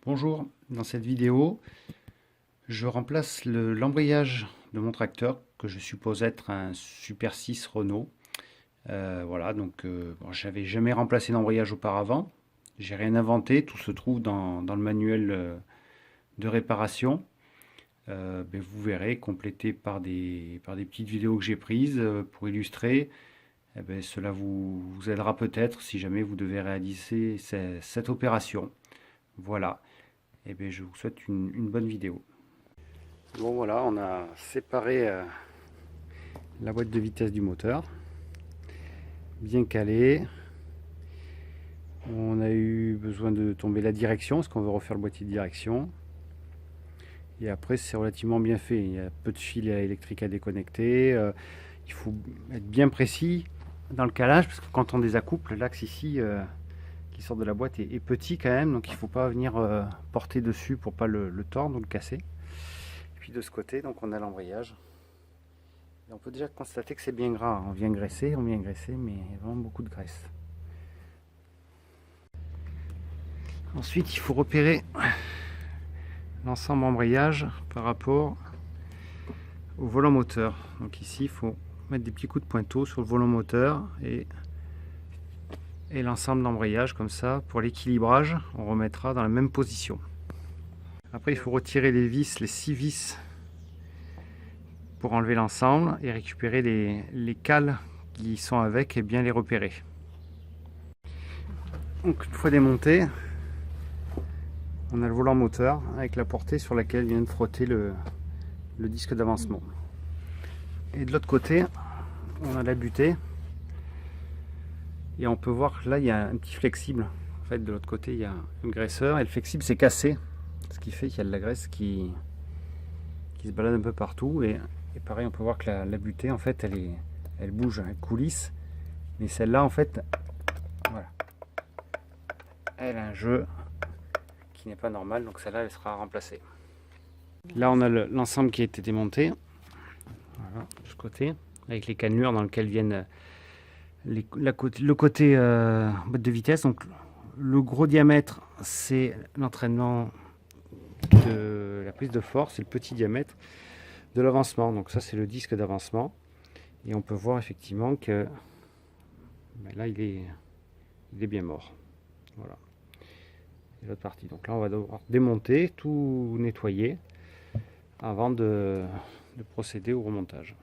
Bonjour, dans cette vidéo, je remplace l'embrayage de mon tracteur que je suppose être un Super 6 Renault. Voilà, donc bon, j'avais jamais remplacé d'embrayage auparavant, j'ai rien inventé, tout se trouve dans le manuel de réparation. Ben, vous verrez, complété par des petites vidéos que j'ai prises pour illustrer. Eh ben, cela vous aidera peut-être si jamais vous devez réaliser cette opération. Voilà. Et bien, je vous souhaite une bonne vidéo. Bon voilà, on a séparé la boîte de vitesse du moteur, bien calée. On a eu besoin de tomber la direction, parce qu'on veut refaire le boîtier de direction. Et après, c'est relativement bien fait. Il y a peu de fils électriques à déconnecter. Il faut être bien précis dans le calage, parce que quand on désaccouple, l'axe ici qui sort de la boîte est petit quand même, donc il ne faut pas venir porter dessus pour pas le tordre ou le casser. Et puis de ce côté, donc on a l'embrayage. Et on peut déjà constater que c'est bien gras. On vient graisser, mais il y a vraiment beaucoup de graisse. Ensuite, il faut repérer l'ensemble embrayage par rapport au volant moteur. Donc ici, il faut mettre des petits coups de pointeau sur le volant moteur et l'ensemble d'embrayage comme ça. Pour l'équilibrage, on remettra dans la même position. Après, il faut retirer les vis, les 6 vis pour enlever l'ensemble et récupérer les cales qui sont avec et bien les repérer. Donc une fois démonté, on a le volant moteur avec la portée sur laquelle vient de frotter le disque d'avancement. Et de l'autre côté, on a la butée. Et on peut voir que là, il y a un petit flexible. En fait, de l'autre côté, il y a un graisseur. Et le flexible, c'est cassé. Ce qui fait qu'il y a de la graisse qui se balade un peu partout. Et pareil, on peut voir que la butée, en fait, elle bouge, elle coulisse. Mais celle-là, en fait, voilà. Elle a un jeu qui n'est pas normal. Donc celle-là, elle sera remplacée. Là, on a l'ensemble qui a été démonté. Voilà, de ce côté. Avec les cannelures dans lesquelles viennent le côté boîte de vitesse. Donc le gros diamètre, c'est l'entraînement de la prise de force, et le petit diamètre de l'avancement. Donc ça, c'est le disque d'avancement. Et on peut voir effectivement que là, il est bien mort. Voilà. Et l'autre partie. Donc là, on va devoir démonter, tout nettoyer avant de procéder au remontage.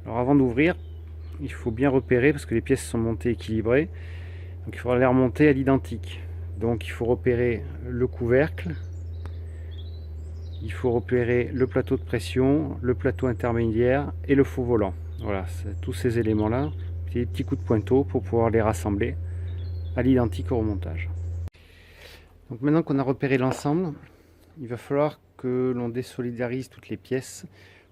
Alors avant d'ouvrir, il faut bien repérer, parce que les pièces sont montées équilibrées, donc il faudra les remonter à l'identique. Donc il faut repérer le couvercle, il faut repérer le plateau de pression, le plateau intermédiaire et le faux volant. Voilà, tous ces éléments là, des petits coups de pointeau pour pouvoir les rassembler à l'identique au remontage. Donc maintenant qu'on a repéré l'ensemble, il va falloir que l'on désolidarise toutes les pièces.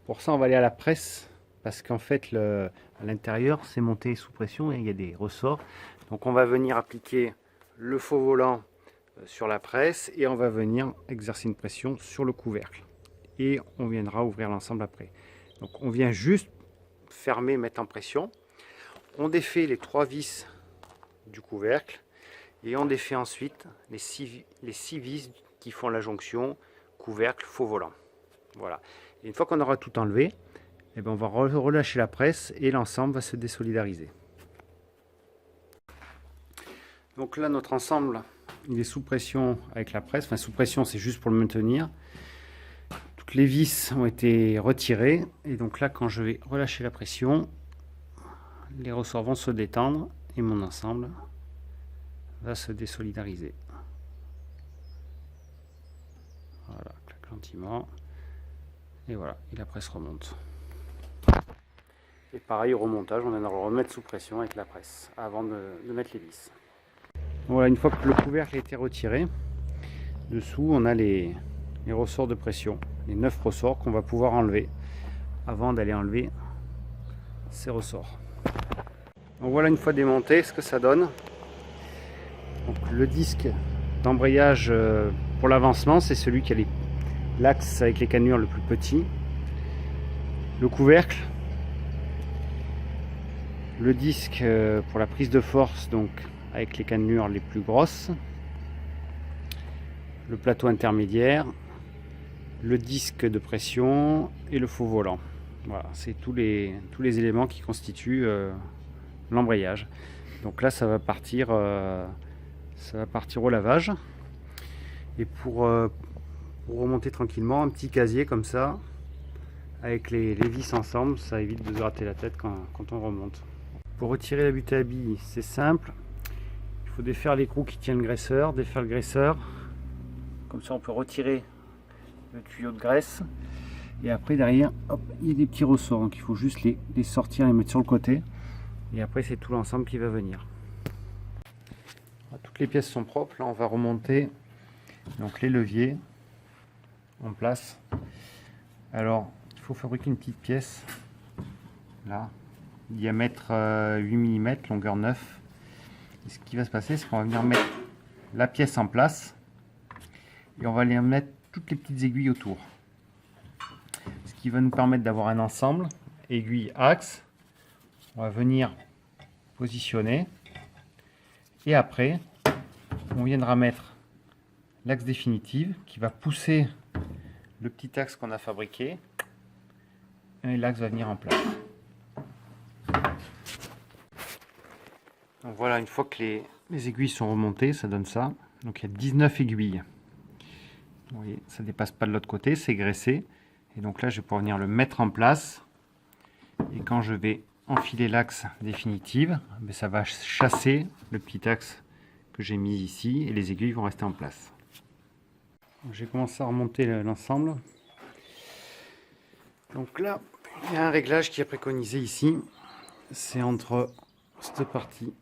Pour ça, on va aller à la presse, parce qu'en fait à l'intérieur c'est monté sous pression et il y a des ressorts. Donc on va venir appliquer le faux volant sur la presse et on va venir exercer une pression sur le couvercle et on viendra ouvrir l'ensemble après. Donc on vient juste fermer, mettre en pression, on défait les 3 vis du couvercle et on défait ensuite les 6 vis qui font la jonction couvercle faux volant. Voilà, et une fois qu'on aura tout enlevé, et bien on va relâcher la presse et l'ensemble va se désolidariser. Donc là, notre ensemble, il est sous pression avec la presse. Enfin, sous pression, c'est juste pour le maintenir. Toutes les vis ont été retirées. Et donc là, quand je vais relâcher la pression, les ressorts vont se détendre et mon ensemble va se désolidariser. Voilà, claque gentiment. Et voilà, et la presse remonte. Et pareil au remontage, on va le remettre sous pression avec la presse avant de mettre les vis. Voilà, une fois que le couvercle a été retiré, dessous on a les ressorts de pression, les 9 ressorts qu'on va pouvoir enlever avant d'aller enlever ces ressorts. Donc voilà, une fois démonté, ce que ça donne. Donc, le disque d'embrayage pour l'avancement, c'est celui qui a l'axe avec les cannelures le plus petit. Le couvercle, le disque pour la prise de force, donc avec les cannelures les plus grosses, le plateau intermédiaire, le disque de pression et le faux volant. Voilà, c'est tous les éléments qui constituent l'embrayage. Donc là, ça va partir au lavage. Et pour remonter tranquillement, un petit casier comme ça, avec les vis ensemble, ça évite de se gratter la tête quand on remonte. Pour retirer la butée à billes, c'est simple. Il faut défaire l'écrou qui tient le graisseur, défaire le graisseur. Comme ça, on peut retirer le tuyau de graisse. Et après, derrière, hop, il y a des petits ressorts. Donc il faut juste les sortir, les mettre sur le côté. Et après, c'est tout l'ensemble qui va venir. Toutes les pièces sont propres. Là, on va remonter donc les leviers en place. Alors, il faut fabriquer une petite pièce. Là, diamètre 8 mm, longueur 9. Et ce qui va se passer, c'est qu'on va venir mettre la pièce en place. Et on va aller mettre toutes les petites aiguilles autour. Ce qui va nous permettre d'avoir un ensemble, aiguille, axe. On va venir positionner. Et après, on viendra mettre l'axe définitif qui va pousser le petit axe qu'on a fabriqué. Et l'axe va venir en place. Donc voilà, une fois que les aiguilles sont remontées, ça donne ça. Donc il y a 19 aiguilles. Vous voyez, ça ne dépasse pas de l'autre côté, c'est graissé. Et donc là, je vais pouvoir venir le mettre en place. Et quand je vais enfiler l'axe définitif, ça va chasser le petit axe que j'ai mis ici et les aiguilles vont rester en place. J'ai commencé à remonter l'ensemble. Donc là, il y a un réglage qui est préconisé ici. C'est entre cette partie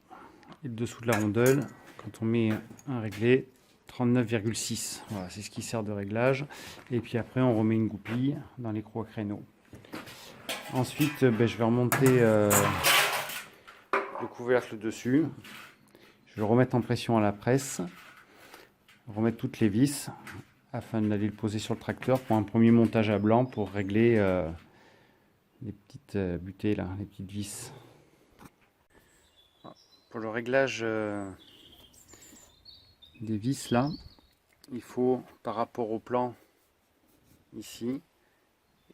et le dessous de la rondelle. Quand on met un réglé, 39,6. Voilà, c'est ce qui sert de réglage. Et puis après, on remet une goupille dans l'écrou à créneau. Ensuite, je vais remonter le couvercle dessus. Je vais le remettre en pression à la presse. Remettre toutes les vis afin d'aller le poser sur le tracteur pour un premier montage à blanc pour régler les petites butées là, les petites vis. Pour le réglage des vis là, il faut par rapport au plan ici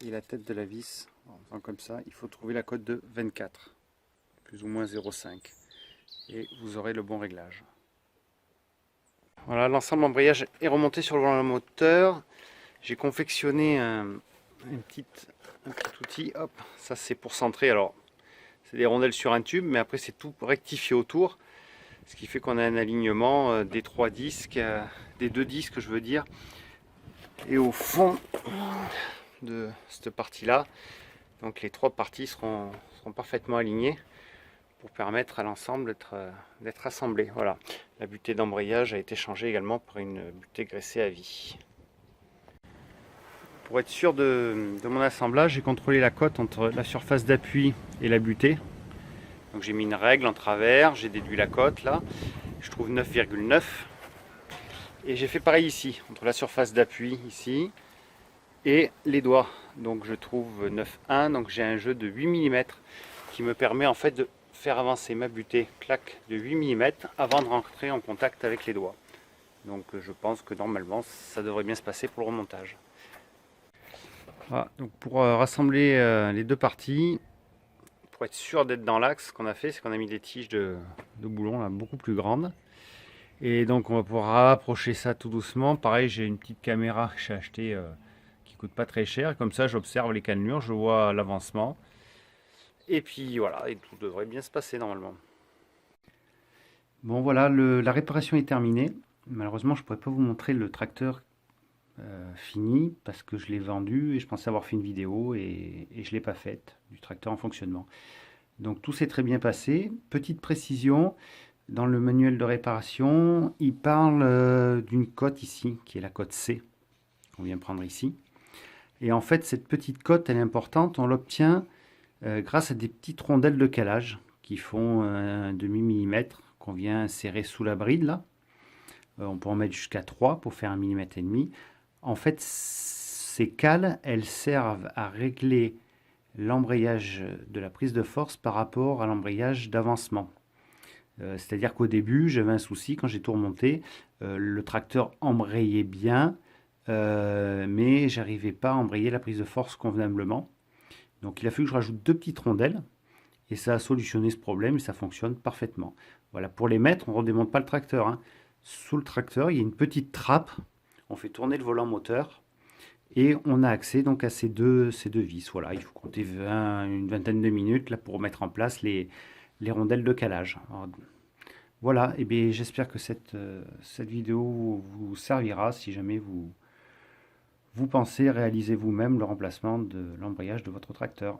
et la tête de la vis, en faisant comme ça, il faut trouver la cote de 24, plus ou moins 0,5 et vous aurez le bon réglage. Voilà, l'ensemble embrayage est remonté sur le volant moteur. J'ai confectionné un petit outil, hop, ça c'est pour centrer. Alors c'est des rondelles sur un tube, mais après c'est tout rectifié autour, ce qui fait qu'on a un alignement des trois disques, des deux disques je veux dire, et au fond de cette partie là, donc les trois parties seront parfaitement alignées pour permettre à l'ensemble d'être assemblé. Voilà, la butée d'embrayage a été changée également par une butée graissée à vie. Pour être sûr de mon assemblage, j'ai contrôlé la cote entre la surface d'appui et la butée. Donc j'ai mis une règle en travers, j'ai déduit la cote là, je trouve 9,9. Et j'ai fait pareil ici, entre la surface d'appui ici et les doigts. Donc je trouve 9,1, donc j'ai un jeu de 8 mm qui me permet en fait de faire avancer ma butée claque de 8 mm avant de rentrer en contact avec les doigts. Donc je pense que normalement ça devrait bien se passer pour le remontage. Voilà, donc pour rassembler les deux parties, pour être sûr d'être dans l'axe, ce qu'on a fait, c'est qu'on a mis des tiges de boulons là, beaucoup plus grandes. Et donc on va pouvoir rapprocher ça tout doucement. Pareil, j'ai une petite caméra que j'ai achetée qui coûte pas très cher. Comme ça, j'observe les cannelures, je vois l'avancement. Et puis voilà, et tout devrait bien se passer normalement. Bon voilà, la réparation est terminée. Malheureusement, je ne pourrais pas vous montrer le tracteur fini parce que je l'ai vendu et je pensais avoir fait une vidéo et je ne l'ai pas faite du tracteur en fonctionnement. Donc tout s'est très bien passé. Petite précision, dans le manuel de réparation, il parle d'une cote ici, qui est la cote C, qu'on vient prendre ici. Et en fait, cette petite cote, elle est importante, on l'obtient grâce à des petites rondelles de calage qui font un demi-millimètre qu'on vient serrer sous la bride là. On peut en mettre jusqu'à 3 pour faire 1,5 mm. En fait, ces cales, elles servent à régler l'embrayage de la prise de force par rapport à l'embrayage d'avancement. C'est-à-dire qu'au début, j'avais un souci quand j'ai tout remonté. Le tracteur embrayait bien, mais j'arrivais pas à embrayer la prise de force convenablement. Donc il a fallu que je rajoute deux petites rondelles et ça a solutionné ce problème et ça fonctionne parfaitement. Voilà, pour les mettre, on ne redémonte pas le tracteur, hein. Sous le tracteur, il y a une petite trappe. On fait tourner le volant moteur et on a accès donc à ces deux vis. Voilà, il faut compter une vingtaine de minutes là, pour mettre en place les rondelles de calage. Alors, voilà, et bien j'espère que cette vidéo vous servira si jamais vous pensez réaliser vous-même le remplacement de l'embrayage de votre tracteur.